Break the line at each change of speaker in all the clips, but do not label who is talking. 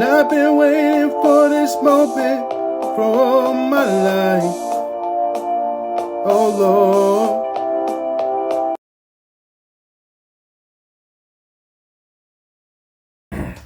I've been waiting for this moment for all my life. Oh Lord.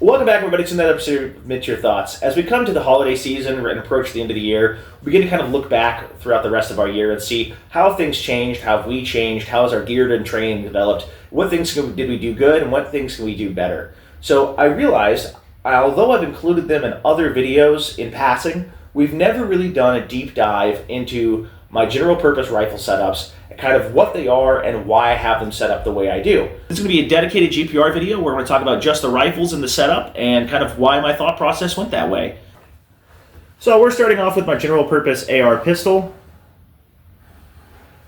Welcome back, everybody, to another episode of Admit Your Thoughts. As we come to the holiday season and approach the end of the year, we begin to kind of look back throughout the rest of our year and see how things changed, how have we changed, how has our gear and training developed, what things did we do good, and what things can we do better. So I realized, although I've included them in other videos in passing, we've never really done a deep dive into my general purpose rifle setups, and kind of what they are and why I have them set up the way I do. This is going to be a dedicated G.P.R video where we're going to talk about just the rifles and the setup and kind of why my thought process went that way. So we're starting off with my general purpose AR pistol.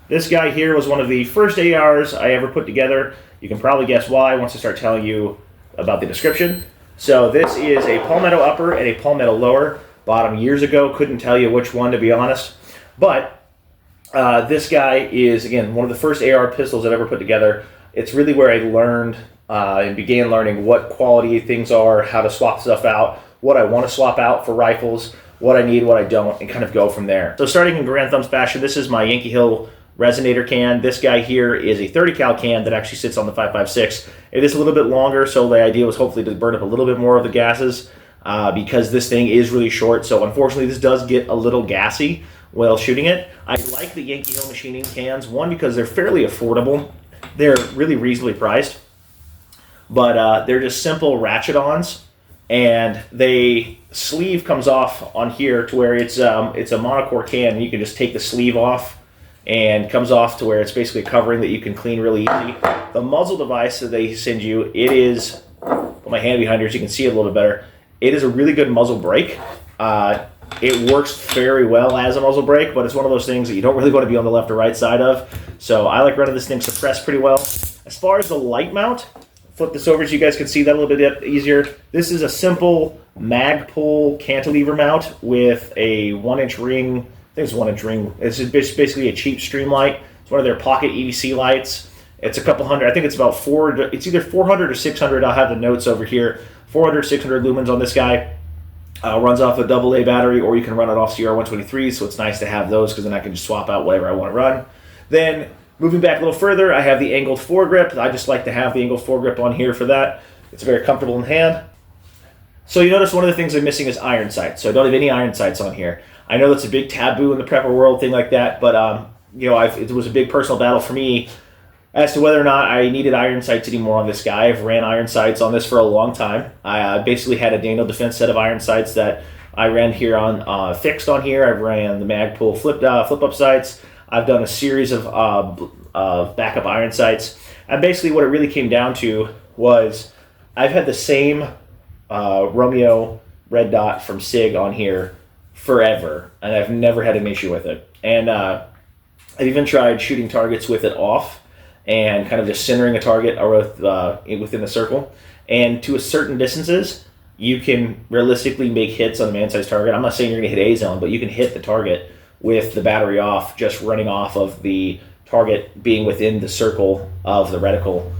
This guy here was one of the first ARs I ever put together. You can probably guess why once I start telling you about the description. So this is a palmetto upper and a palmetto lower. Bought them years ago, couldn't tell you which one to be honest. But this guy is, again, one of the first AR pistols I've ever put together. It's really where I learned and began learning what quality things are, how to swap stuff out, what I want to swap out for rifles, what I need, what I don't, and kind of go from there. So starting in Grand Thumbs fashion, this is my Yankee Hill resonator can. This guy here is a 30 cal can that actually sits on the 5.56. It is a little bit longer, so the idea was hopefully to burn up a little bit more of the gases because this thing is really short. So unfortunately, this does get a little gassy while shooting it. I like the Yankee Hill machining cans, one, because they're fairly affordable. They're really reasonably priced, but they're just simple ratchet-ons, and the sleeve comes off on here to where it's a monocore can, and you can just take the sleeve off, and comes off to where it's basically a covering that you can clean really easy. The muzzle device that they send you, it is, put my hand behind here so you can see it a little bit better, it is a really good muzzle brake. It works very well as a muzzle brake, but it's one of those things that you don't really want to be on the left or right side of. So I like running this thing suppressed pretty well. As far as the light mount, flip this over so you guys can see that a little bit easier. This is a simple Magpul cantilever mount with a 1-inch ring. I think it's a 1-inch ring. It's basically a cheap stream light. It's one of their pocket EDC lights. It's a couple hundred. I think it's about it's either 400 or 600. I'll have the notes over here. 400, 600 lumens on this guy. Runs off a AA battery, or you can run it off CR123, so it's nice to have those because then I can just swap out whatever I want to run. Then, moving back a little further, I have the angled foregrip. I just like to have the angled foregrip on here for that. It's very comfortable in hand. So you notice one of the things I'm missing is iron sights, so I don't have any iron sights on here. I know that's a big taboo in the prepper world, thing like that, but you know, it was a big personal battle for me as to whether or not I needed iron sights anymore on this guy. I've ran iron sights on this for a long time. I basically had a Daniel Defense set of iron sights that I ran here on fixed on here. I've ran the Magpul flip-up sights. I've done a series of backup iron sights. And basically what it really came down to was I've had the same Romeo red dot from SIG on here forever, and I've never had an issue with it. And I've even tried shooting targets with it off, and kind of just centering a target within the circle. And to a certain distances, you can realistically make hits on a man-sized target. I'm not saying you're going to hit A-zone, but you can hit the target with the battery off, just running off of the target being within the circle of the reticle.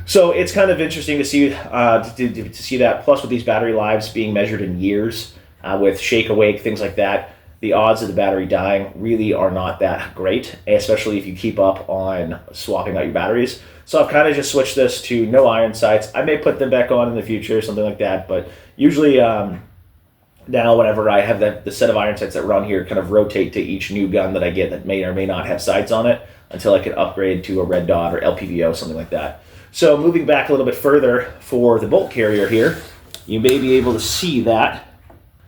So it's kind of interesting to see to see that. Plus, with these battery lives being measured in years, with shake awake, things like that, the odds of the battery dying really are not that great, especially if you keep up on swapping out your batteries. So I've kind of just switched this to no iron sights. I may put them back on in the future, something like that, but usually now whenever I have the set of iron sights that run here, kind of rotate to each new gun that I get that may or may not have sights on it until I can upgrade to a red dot or LPVO, something like that. So moving back a little bit further for the bolt carrier here, you may be able to see that.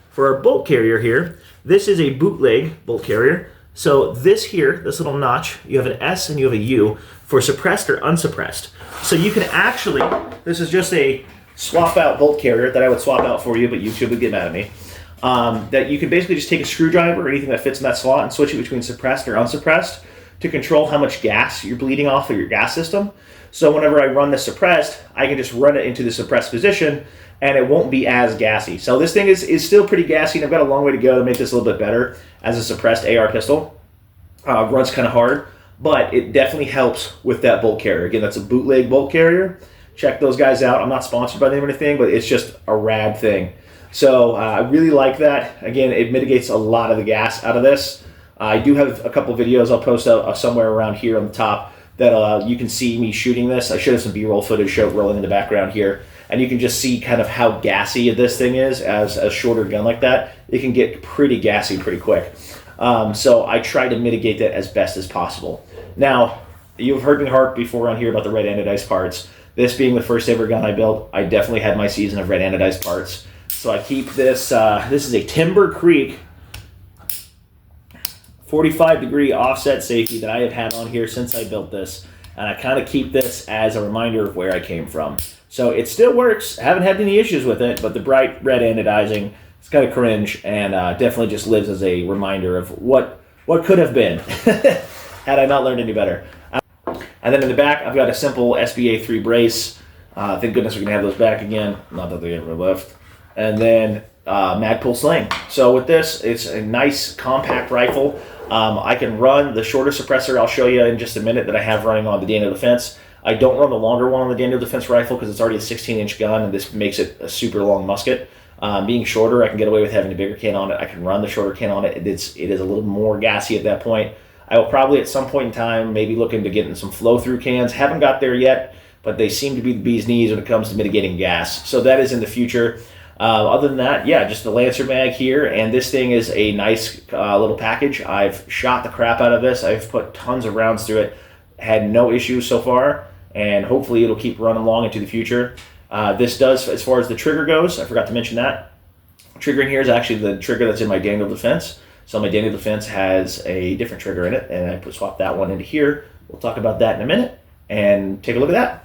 For our bolt carrier here, this is a bootleg bolt carrier. So this here, this little notch, you have an S and you have a U for suppressed or unsuppressed. So you can actually, this is just a swap out bolt carrier that I would swap out for you, but YouTube would get mad at me. That you can basically just take a screwdriver or anything that fits in that slot and switch it between suppressed or unsuppressed to control how much gas you're bleeding off of your gas system. So whenever I run the suppressed, I can just run it into the suppressed position and it won't be as gassy. So this thing is still pretty gassy, and I've got a long way to go to make this a little bit better as a suppressed AR pistol. Runs kind of hard, but it definitely helps with that bolt carrier. Again, that's a bootleg bolt carrier. Check those guys out. I'm not sponsored by them or anything, but it's just a rad thing. So I really like that. Again, it mitigates a lot of the gas out of this. I do have a couple videos I'll post somewhere around here on the top that you can see me shooting this. I should have some B-roll footage rolling in the background here. And you can just see kind of how gassy this thing is as a shorter gun like that. It can get pretty gassy pretty quick. So I try to mitigate that as best as possible. Now, you've heard me harp before on here about the red anodized parts. This being the first ever gun I built, I definitely had my season of red anodized parts. So I keep this, this is a Timber Creek 45-degree offset safety that I have had on here since I built this. And I kind of keep this as a reminder of where I came from. So it still works. I haven't had any issues with it, but the bright red anodizing, it's kind of cringe, and definitely just lives as a reminder of what could have been had I not learned any better. And then in the back, I've got a simple SBA 3 brace. Thank goodness we're going to have those back again. Not that they ever left. And then Magpul sling. So with this, it's a nice compact rifle. I can run the shorter suppressor. I'll show you in just a minute that I have running on the Daniel Defense. I don't run the longer one on the Daniel Defense rifle because it's already a 16-inch gun, and this makes it a super long musket. Being shorter, I can get away with having a bigger can on it. I can run the shorter can on it. It is a little more gassy at that point. I will probably at some point in time maybe look into getting some flow-through cans. Haven't got there yet, but they seem to be the bee's knees when it comes to mitigating gas. So that is in the future. Other than that, yeah, just the Lancer mag here, and this thing is a nice little package. I've shot the crap out of this. I've put tons of rounds through it. Had no issues so far, and hopefully it'll keep running along into the future. This does, as far as the trigger goes, I forgot to mention that. Trigger in here is actually the trigger that's in my Daniel Defense. So my Daniel Defense has a different trigger in it, and I swap that one into here. We'll talk about that in a minute, and take a look at that.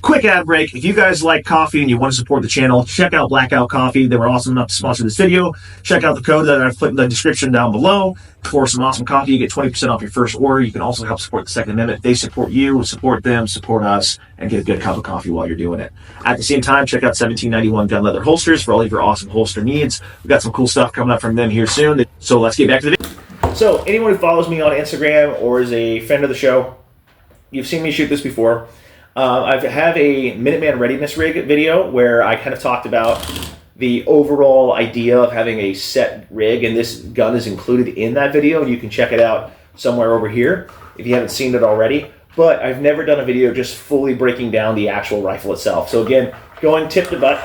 Quick ad break. If you guys like coffee and you want to support the channel, check out Blackout Coffee. They were awesome enough to sponsor this video. Check out the code that I've put in the description down below. For some awesome coffee, you get 20% off your first order. You can also help support the Second Amendment. They support you, support them, support us, and get a good cup of coffee while you're doing it. At the same time, check out 1791 Gun Leather Holsters for all of your awesome holster needs. We've got some cool stuff coming up from them here soon. So let's get back to the video. So anyone who follows me on Instagram or is a friend of the show, you've seen me shoot this before. I have a Minuteman Readiness Rig video where I kind of talked about the overall idea of having a set rig, and this gun is included in that video. You can check it out somewhere over here if you haven't seen it already. But I've never done a video just fully breaking down the actual rifle itself. So again, going tip to butt,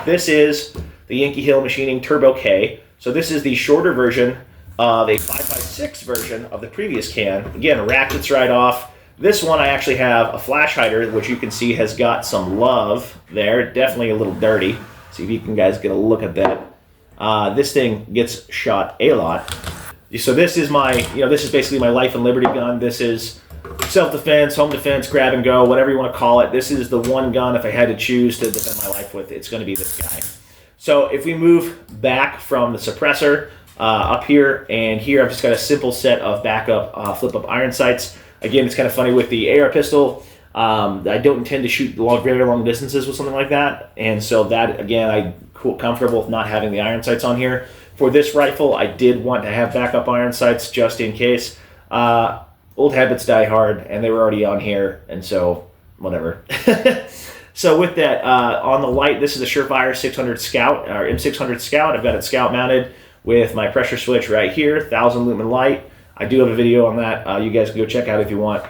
this is the Yankee Hill Machining Turbo K. So this is the shorter version of a 5.56 version of the previous can. Again, ratchets right off. This one I actually have a flash hider, which you can see has got some love there. Definitely a little dirty. See if you can guys get a look at that. This thing gets shot a lot. So this is my, this is basically my life and liberty gun. This is self-defense, home defense, grab and go, whatever you want to call it. This is the one gun, if I had to choose to defend my life with, it's going to be this guy. So if we move back from the suppressor up here and here, I've just got a simple set of backup flip-up iron sights. Again, it's kind of funny with the AR pistol. I don't intend to shoot very long distances with something like that. And so that, again, I'm comfortable with not having the iron sights on here. For this rifle, I did want to have backup iron sights just in case. Old habits die hard, and they were already on here, and so whatever. So with that, on the light, this is a Surefire 600 Scout, or M600 Scout. I've got it Scout mounted with my pressure switch right here, 1000 lumen light. I do have a video on that. You guys can go check out if you want.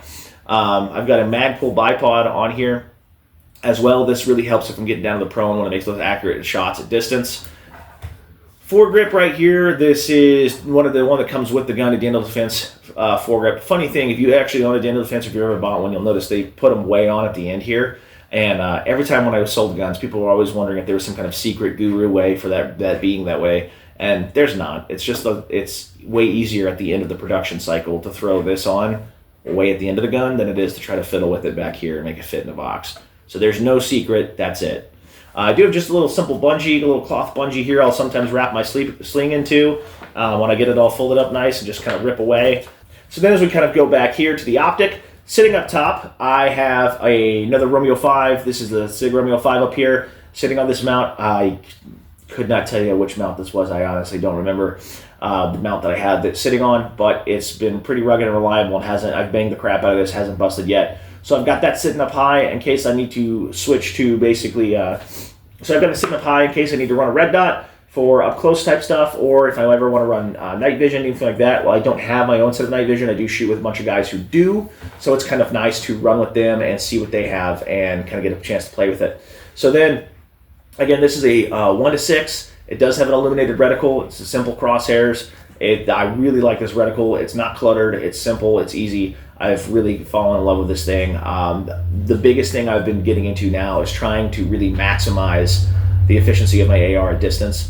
I've got a Magpul bipod on here as well. This really helps if I'm getting down to the prone when it makes those accurate shots at distance. Foregrip right here. This is one that comes with the gun, a Daniel Defense foregrip. Funny thing, if you actually own a Daniel Defense, if you've ever bought one, you'll notice they put them way on at the end here. And every time when I sold guns, people were always wondering if there was some kind of secret guru way for that being that way. And there's not. It's just it's way easier at the end of the production cycle to throw this on way at the end of the gun than it is to try to fiddle with it back here and make it fit in a box. So there's no secret. That's it. I do have just a little simple bungee, a little cloth bungee here. I'll sometimes wrap my sling into when I get it all folded up nice and just kind of rip away. So then as we kind of go back here to the optic, sitting up top, I have another Romeo 5. This is the SIG Romeo 5 up here. Sitting on this mount, I could not tell you which mount this was. I honestly don't remember the mount that I had that's sitting on, but it's been pretty rugged and reliable and I've banged the crap out of this, hasn't busted yet. So I've got that sitting up high in case I need to switch to basically So I've got a Sigma Pi in case I need to run a red dot for up close type stuff, or if I ever want to run night vision, anything like that. Well, I don't have my own set of night vision. I do shoot with a bunch of guys who do, so it's kind of nice to run with them and see what they have and kind of get a chance to play with it. So then, again, this is a 1:6. It does have an illuminated reticle. It's a simple crosshairs. I really like this reticle. It's not cluttered. It's simple. It's easy. I've really fallen in love with this thing. The biggest thing I've been getting into now is trying to really maximize the efficiency of my AR at distance.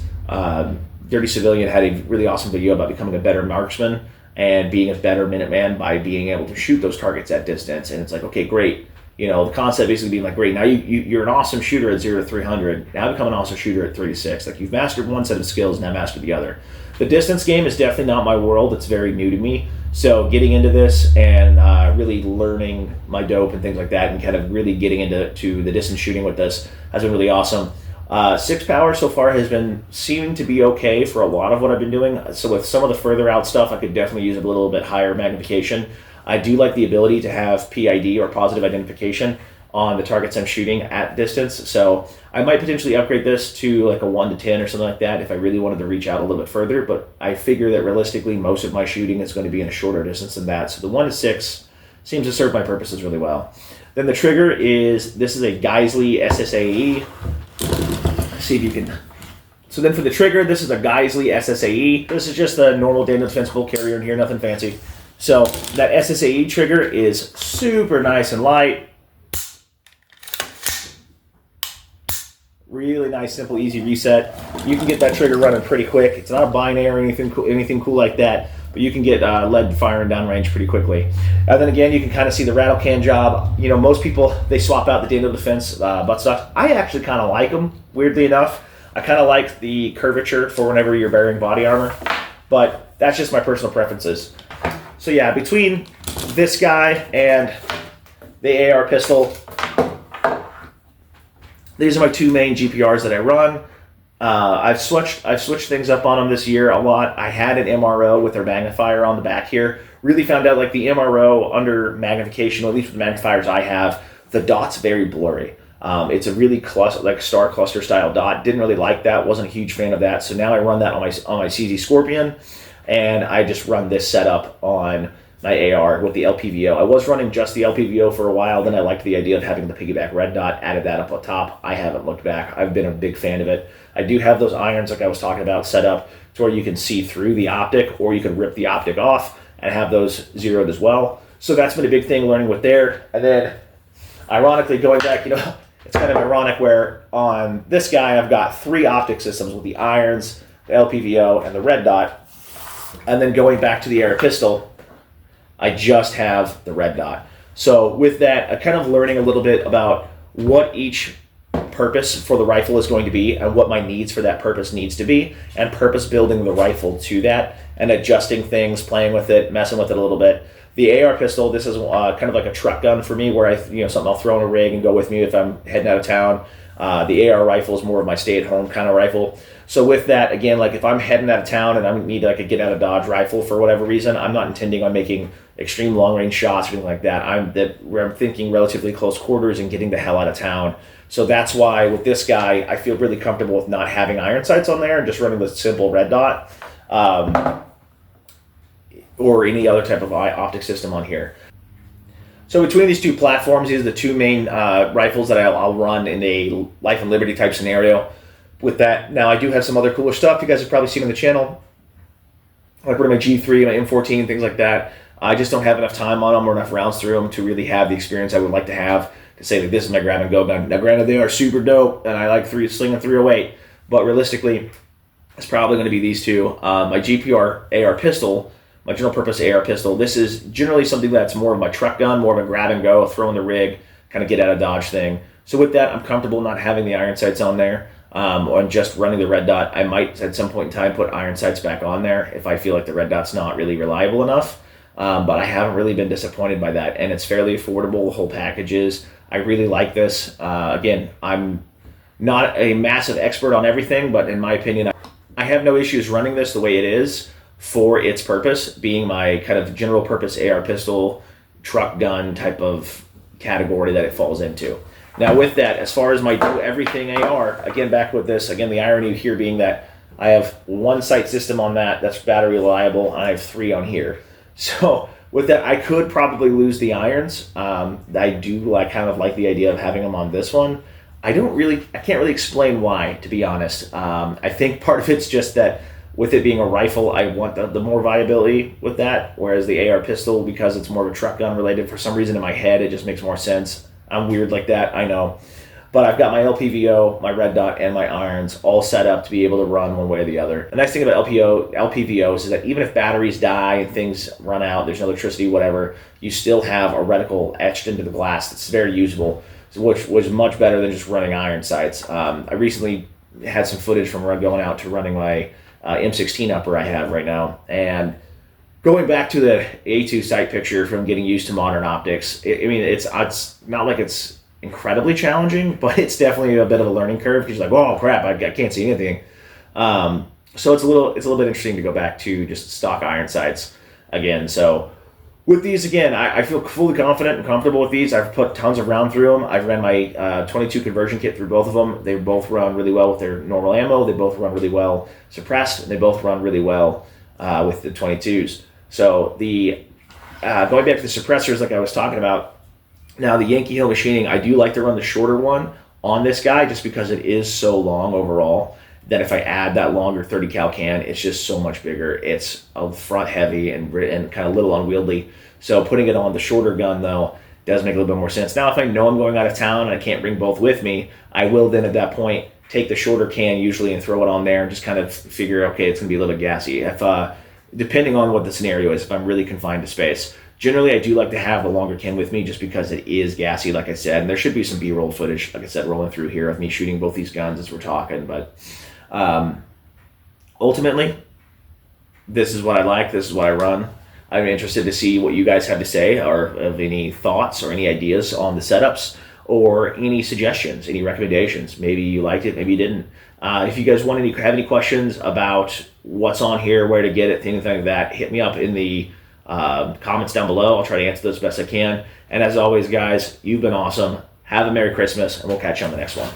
Dirty Civilian had a really awesome video about becoming a better marksman and being a better Minuteman by being able to shoot those targets at distance. And it's like, okay, great. You know, the concept basically being like, great, now you're an awesome shooter at 0 to 300. Now become an awesome shooter at 3 to 6. Like, you've mastered one set of skills, now master the other. The distance game is definitely not my world. It's very new to me. So getting into this and really learning my dope and things like that, and kind of really getting into the distance shooting with this has been really awesome. 6 power so far has been seeming to be okay for a lot of what I've been doing. So with some of the further out stuff, I could definitely use a little bit higher magnification. I do like the ability to have PID, or positive identification, on the targets I'm shooting at distance. So I might potentially upgrade this to like a 1 to 10 or something like that if I really wanted to reach out a little bit further. But I figure that realistically, most of my shooting is going to be in a shorter distance than that. So the 1 to 6 seems to serve my purposes really well. Then the trigger this is a Geisley SSAE. See if you can. So then for the trigger, this is a Geisley SSAE. This is just the normal Daniel Defense bull carrier in here, nothing fancy. So that SSAE trigger is super nice and light. Really nice, simple, easy reset. You can get that trigger running pretty quick. It's not a binary or anything cool like that, but you can get lead firing downrange pretty quickly. And then again, you can kind of see the rattle can job. You know, most people, they swap out the Daniel Defense buttstocks. I actually kind of like them, weirdly enough. I kind of like the curvature for whenever you're wearing body armor, but that's just my personal preferences. So yeah, between this guy and the AR pistol, these are my two main G.P.Rs that I run. I've switched things up on them this year a lot. I had an MRO with their magnifier on the back here. Really found out like the MRO under magnification, or at least with the magnifiers I have, the dot's very blurry. It's a really star cluster style dot. Didn't really like that. Wasn't a huge fan of that. So now I run that on my CZ Scorpion, and I just run this setup on my AR with the LPVO. I was running just the LPVO for a while, then I liked the idea of having the piggyback red dot, added that up on top. I haven't looked back. I've been a big fan of it. I do have those irons like I was talking about set up to where you can see through the optic, or you can rip the optic off and have those zeroed as well. So that's been a big thing learning with there. And then ironically going back, you know, it's kind of ironic where on this guy I've got 3 optic systems with the irons, the LPVO, and the red dot. And then going back to the AR pistol, I just have the red dot. So with that, I'm kind of learning a little bit about what each purpose for the rifle is going to be and what my needs for that purpose needs to be, and purpose building the rifle to that and adjusting things, playing with it, messing with it a little bit. The AR pistol, this is kind of like a truck gun for me, where something I'll throw in a rig and go with me if I'm heading out of town. The AR rifle is more of my stay-at-home kind of rifle. So with that, again, like if I'm heading out of town and I need like a get-out-of-dodge rifle for whatever reason, I'm not intending on making extreme long-range shots or anything like that. I'm thinking relatively close quarters and getting the hell out of town. So that's why with this guy, I feel really comfortable with not having iron sights on there and just running with simple red dot or any other type of optic system on here. So between these two platforms, these are the two main rifles that I'll run in a life and liberty type scenario. With that, now I do have some other cooler stuff you guys have probably seen on the channel, like running my G3, my M14, things like that. I just don't have enough time on them or enough rounds through them to really have the experience I would like to have to say that this is my grab and go gun. Now granted, they are super dope and I like slinging 308, but realistically, it's probably going to be these two. My G.P.R. AR pistol, my general purpose AR pistol, this is generally something that's more of my truck gun, more of a grab and go, throw in the rig, kind of get out of dodge thing. So with that, I'm comfortable not having the iron sights on there. On just running the red dot. I might at some point in time put iron sights back on there if I feel like the red dot's not really reliable enough, but I haven't really been disappointed by that, and it's fairly affordable. The whole package is. I really like this. Again, I'm not a massive expert on everything, but in my opinion, I have no issues running this the way it is for its purpose, being my kind of general purpose AR pistol, truck gun type of category that it falls into. Now with that, as far as my do everything AR, again back with this, again the irony here being that I have one sight system on that's battery reliable, and I have 3 on here. So with that, I could probably lose the irons. I do kind of like the idea of having them on this one. I can't really explain why, to be honest. I think part of it's just that with it being a rifle, I want the more viability with that, whereas the AR pistol, because it's more of a truck gun related, for some reason in my head, it just makes more sense. I'm weird like that, I know. But I've got my LPVO, my red dot, and my irons all set up to be able to run one way or the other. The nice thing about LPVOs is that even if batteries die and things run out, there's no electricity, whatever, you still have a reticle etched into the glass that's very usable, which was much better than just running iron sights. I recently had some footage from going out to running my M16 upper I have right now, and going back to the A2 sight picture from getting used to modern optics, it's not like it's incredibly challenging, but it's definitely a bit of a learning curve because you're like, oh crap, I can't see anything. So it's a little bit interesting to go back to just stock iron sights again. So with these, again, I feel fully confident and comfortable with these. I've put tons of round through them. I've ran my 22 conversion kit through both of them. They both run really well with their normal ammo. They both run really well suppressed, and they both run really well with the 22s. So the going back to the suppressors, like I was talking about, now the Yankee Hill machining, I do like to run the shorter one on this guy just because it is so long overall that if I add that longer 30 cal can, it's just so much bigger. It's a front heavy and kind of little unwieldy. So putting it on the shorter gun though does make a little bit more sense. Now if I know I'm going out of town and I can't bring both with me, I will then at that point take the shorter can usually and throw it on there and just kind of figure, okay, it's gonna be a little gassy. If depending on what the scenario is, if I'm really confined to space. Generally, I do like to have the longer can with me just because it is gassy, like I said. And there should be some B-roll footage, like I said, rolling through here of me shooting both these guns as we're talking. But ultimately, this is what I like. This is what I run. I'm interested to see what you guys have to say or of any thoughts or any ideas on the setups or any suggestions, any recommendations. Maybe you liked it, maybe you didn't. If you guys have any questions about what's on here, where to get it, things like that, hit me up in the comments down below. I'll try to answer those best I can. And as always, guys, you've been awesome. Have a Merry Christmas, and we'll catch you on the next one.